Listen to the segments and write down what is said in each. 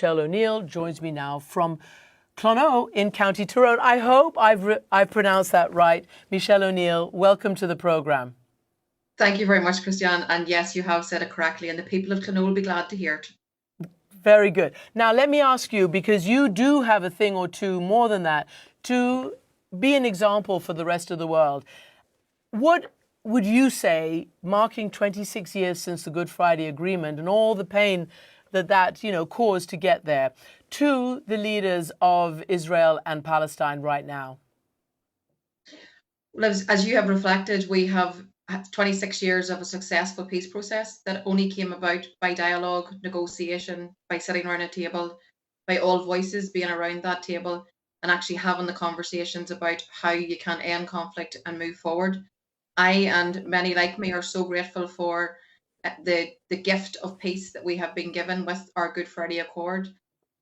Michelle O'Neill joins me now from Clonau in County Tyrone. I hope I've pronounced that right. Michelle O'Neill, welcome to the programme. Thank you very much, Christiane. And yes, you have said it correctly, and the people of Clonau will be glad to hear it. Very good. Now, let me ask you, because you do have a thing or two more than that, to be an example for the rest of the world. What would you say, marking 26 years since the Good Friday Agreement and all the pain that caused to get there, to the leaders of Israel and Palestine right now? Well, as you have reflected, we have 26 years of a successful peace process that only came about by dialogue, negotiation, by sitting around a table, by all voices being around that table and actually having the conversations about how you can end conflict and move forward. I and many like me are so grateful for the gift of peace that we have been given with our Good Friday Accord.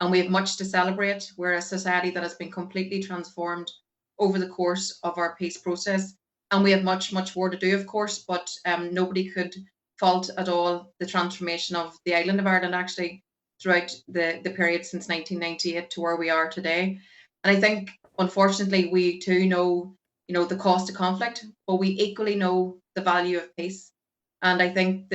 And we have much to celebrate. We're a society that has been completely transformed over the course of our peace process. And we have much, much more to do, of course, but nobody could fault at all the transformation of the island of Ireland, actually, throughout the period since 1998 to where we are today. And I think, unfortunately, we too know, the cost of conflict, but we equally know the value of peace. And I think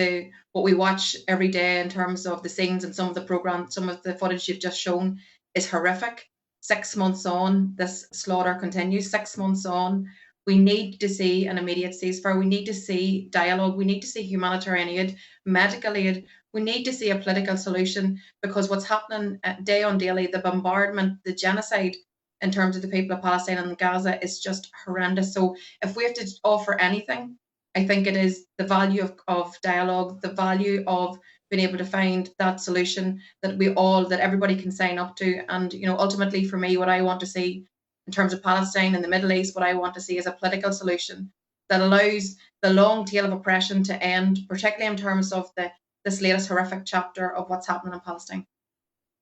what we watch every day in terms of the scenes and some of the programs, some of the footage you've just shown is horrific. 6 months on, this slaughter continues. 6 months on, we need to see an immediate ceasefire. We need to see dialogue. We need to see humanitarian aid, medical aid. We need to see a political solution, because what's happening day on daily, the bombardment, the genocide in terms of the people of Palestine and Gaza is just horrendous. So if we have to offer anything, I think it is the value of dialogue, the value of being able to find that solution that everybody can sign up to. And, ultimately for me, what I want to see in terms of Palestine and the Middle East, what I want to see is a political solution that allows the long tail of oppression to end, particularly in terms of this latest horrific chapter of what's happening in Palestine.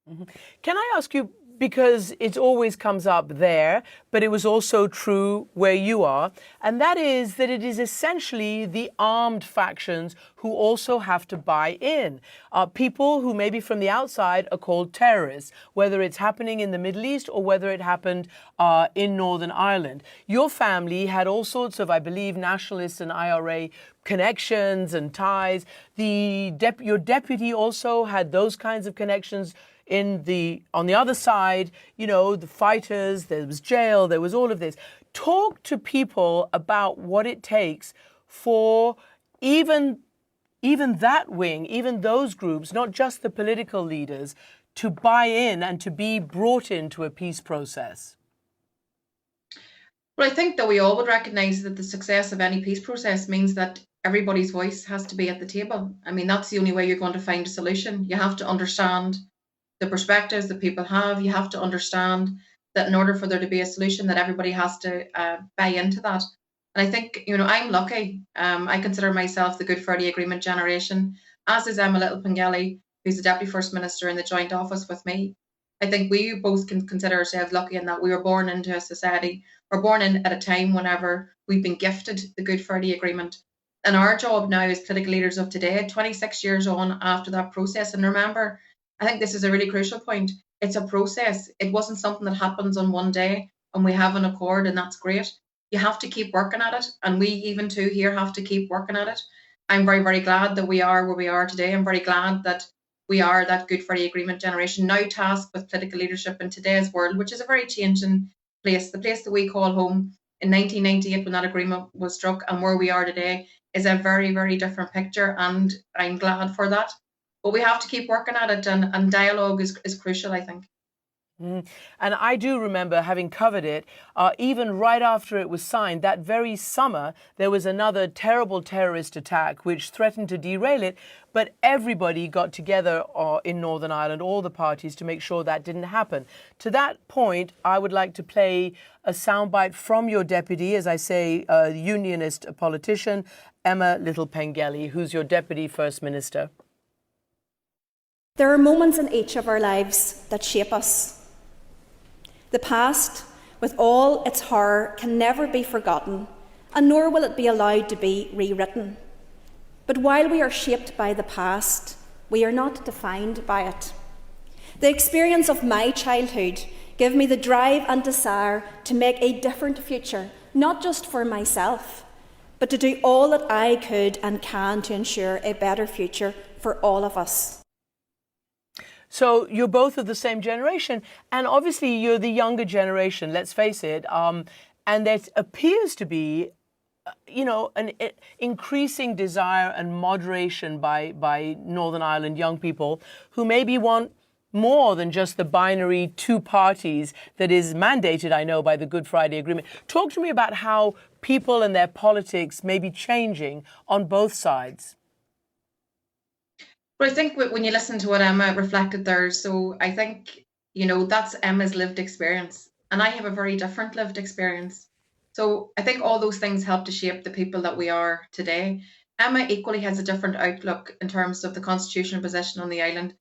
Mm-hmm. Can I ask you, because it always comes up there, but it was also true where you are, and that is that it is essentially the armed factions who also have to buy in. People who maybe from the outside are called terrorists, whether it's happening in the Middle East or whether it happened in Northern Ireland. Your family had all sorts of, I believe, nationalist and IRA connections and ties. Your deputy also had those kinds of connections. On the other side, the fighters, there was jail, there was all of this. Talk to people about what it takes for even that wing, even those groups, not just the political leaders, to buy in and to be brought into a peace process. Well, I think that we all would recognise that the success of any peace process means that everybody's voice has to be at the table. I mean, that's the only way you're going to find a solution. You have to understand the perspectives that people have. You have to understand that in order for there to be a solution, that everybody has to buy into that. And I think, I'm lucky. I consider myself the Good Friday Agreement generation, as is Emma Little-Pengelly, who's the Deputy First Minister in the joint office with me. I think we both can consider ourselves lucky in that we were born into a society, or born in at a time whenever we've been gifted the Good Friday Agreement. And our job now as political leaders of today, 26 years on after that process, and remember, I think this is a really crucial point. It's a process. It wasn't something that happens on one day and we have an accord and that's great. You have to keep working at it. And we even too here have to keep working at it. I'm very, very glad that we are where we are today. I'm very glad that we are that Good Friday Agreement generation, now tasked with political leadership in today's world, which is a very changing place. The place that we call home in 1998 when that agreement was struck and where we are today is a very, very different picture. And I'm glad for that. But we have to keep working at it, and dialogue is crucial, I think. And I do remember having covered it, even right after it was signed, that very summer, there was another terrible terrorist attack which threatened to derail it, but everybody got together in Northern Ireland, all the parties, to make sure that didn't happen. To that point, I would like to play a soundbite from your deputy, as I say, a unionist politician, Emma Little-Pengelly, who's your Deputy First Minister. There are moments in each of our lives that shape us. The past, with all its horror, can never be forgotten, and nor will it be allowed to be rewritten. But while we are shaped by the past, we are not defined by it. The experience of my childhood gave me the drive and desire to make a different future, not just for myself, but to do all that I could and can to ensure a better future for all of us. So you're both of the same generation, and obviously you're the younger generation, let's face it, and there appears to be an increasing desire and moderation by Northern Ireland young people who maybe want more than just the binary two parties that is mandated, I know, by the Good Friday Agreement. Talk to me about how people and their politics may be changing on both sides. But I think when you listen to what Emma reflected there, so I think, that's Emma's lived experience. And I have a very different lived experience. So I think all those things help to shape the people that we are today. Emma equally has a different outlook in terms of the constitutional position on the island.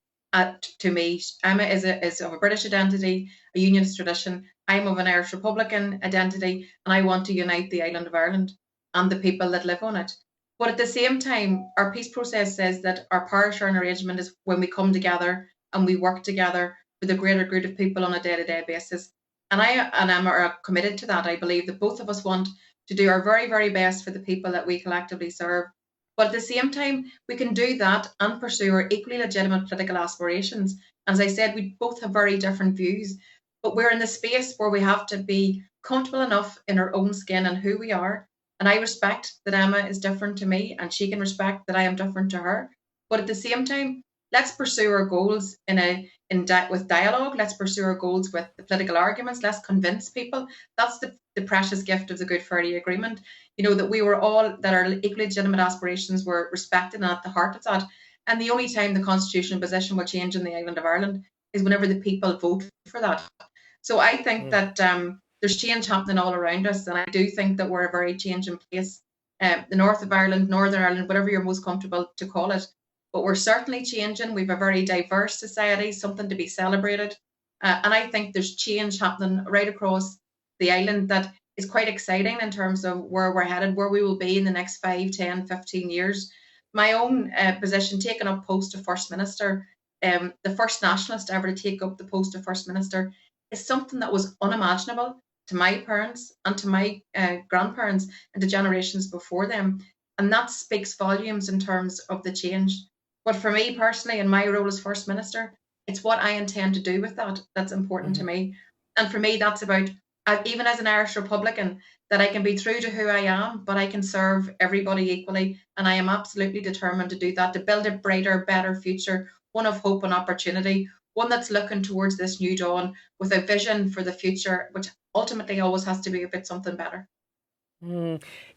To me, Emma is of a British identity, a unionist tradition. I'm of an Irish Republican identity, and I want to unite the island of Ireland and the people that live on it. But at the same time, our peace process says that our power sharing arrangement is when we come together and we work together for the greater good of people on a day-to-day basis. And I and Emma are committed to that. I believe that both of us want to do our very, very best for the people that we collectively serve. But at the same time, we can do that and pursue our equally legitimate political aspirations. As I said, we both have very different views, but we're in the space where we have to be comfortable enough in our own skin and who we are. And I respect that Emma is different to me, and she can respect that I am different to her. But at the same time, let's pursue our goals with dialogue. Let's pursue our goals with the political arguments. Let's convince people. That's the precious gift of the Good Friday Agreement. That we were all, that our equally legitimate aspirations were respected and at the heart of that. And the only time the constitutional position will change in the island of Ireland is whenever the people vote for that. So I think that there's change happening all around us, and I do think that we're a very changing place. The north of Ireland, Northern Ireland, whatever you're most comfortable to call it. But we're certainly changing. We've a very diverse society, something to be celebrated. And I think there's change happening right across the island that is quite exciting in terms of where we're headed, where we will be in the next 5, 10, 15 years. My own position, taking up post of First Minister, the first nationalist ever to take up the post of First Minister, is something that was unimaginable to my parents and to my grandparents and to generations before them. And that speaks volumes in terms of the change. But for me personally, in my role as First Minister, it's what I intend to do with that that's important to me. And for me, that's about, even as an Irish Republican, that I can be true to who I am, but I can serve everybody equally. And I am absolutely determined to do that, to build a brighter, better future, one of hope and opportunity, one that's looking towards this new dawn with a vision for the future, which ultimately always has to be about something better.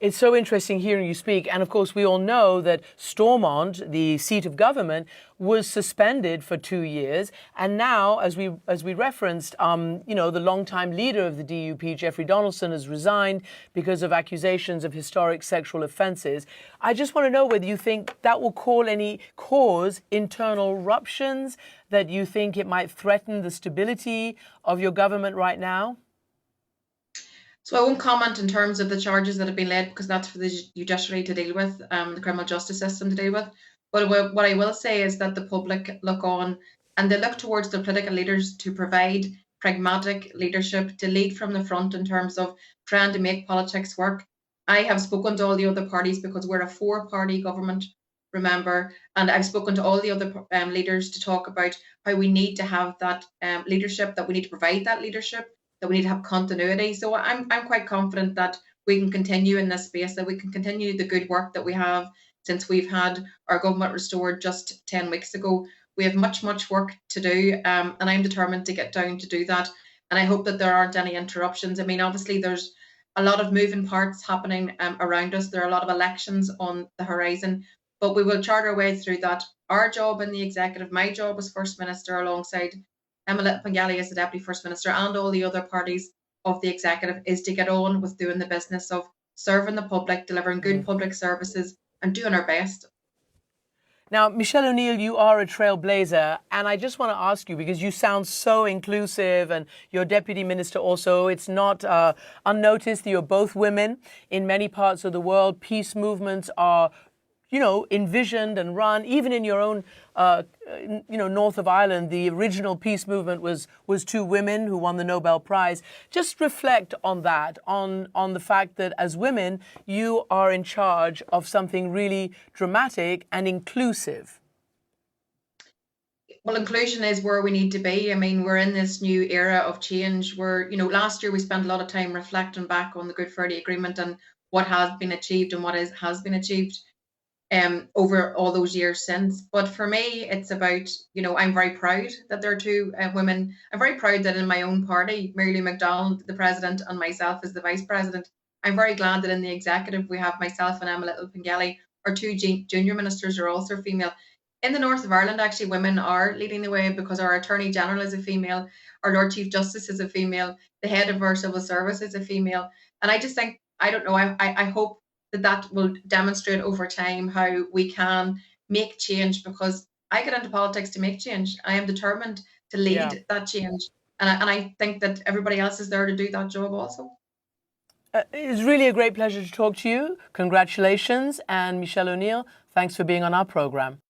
It's so interesting hearing you speak. And of course, we all know that Stormont, the seat of government, was suspended for 2 years. And now, as we referenced, the longtime leader of the DUP, Jeffrey Donaldson, has resigned because of accusations of historic sexual offences. I just want to know whether you think that will cause internal ruptions, that you think it might threaten the stability of your government right now? So I won't comment in terms of the charges that have been laid, because that's for the judiciary to deal with, the criminal justice system to deal with. But what I will say is that the public look on and they look towards the political leaders to provide pragmatic leadership, to lead from the front in terms of trying to make politics work. I have spoken to all the other parties because we're a 4-party government, remember, and I've spoken to all the other leaders to talk about how we need to have that leadership, that we need to provide that leadership, that we need to have continuity. So I'm quite confident that we can continue in this space, that we can continue the good work that we have since we've had our government restored just 10 weeks ago. We have much work to do, and I'm determined to get down to do that. And I hope that there aren't any interruptions. I mean, obviously there's a lot of moving parts happening around us. There are a lot of elections on the horizon, but we will chart our way through that. Our job in the executive, my job as First Minister, alongside Emma Pangeli as the Deputy First Minister, and all the other parties of the executive, is to get on with doing the business of serving the public, delivering good public services and doing our best. Now, Michelle O'Neill, you are a trailblazer, and I just want to ask you, because you sound so inclusive, and your Deputy Minister also, it's not unnoticed that you're both women. In many parts of the world, peace movements are envisioned and run, even in your own, north of Ireland, the original peace movement was two women who won the Nobel Prize. Just reflect on that, on the fact that as women, you are in charge of something really dramatic and inclusive. Well, inclusion is where we need to be. I mean, we're in this new era of change where, last year we spent a lot of time reflecting back on the Good Friday Agreement and what has been achieved and what has been achieved over all those years since. But for me, it's about, I'm very proud that there are two women. I'm very proud that in my own party, Mary Lou McDonald, the president, and myself as the vice president. I'm very glad that in the executive, we have myself and Emma Little-Pengelly. Our two junior ministers are also female. In the north of Ireland, actually, women are leading the way because our Attorney General is a female, our Lord Chief Justice is a female, the head of our civil service is a female. And I just think, I don't know, I hope that will demonstrate over time how we can make change, because I get into politics to make change. I am determined to lead that change. And I think that everybody else is there to do that job also. It's really a great pleasure to talk to you. Congratulations. And Michelle O'Neill, thanks for being on our program.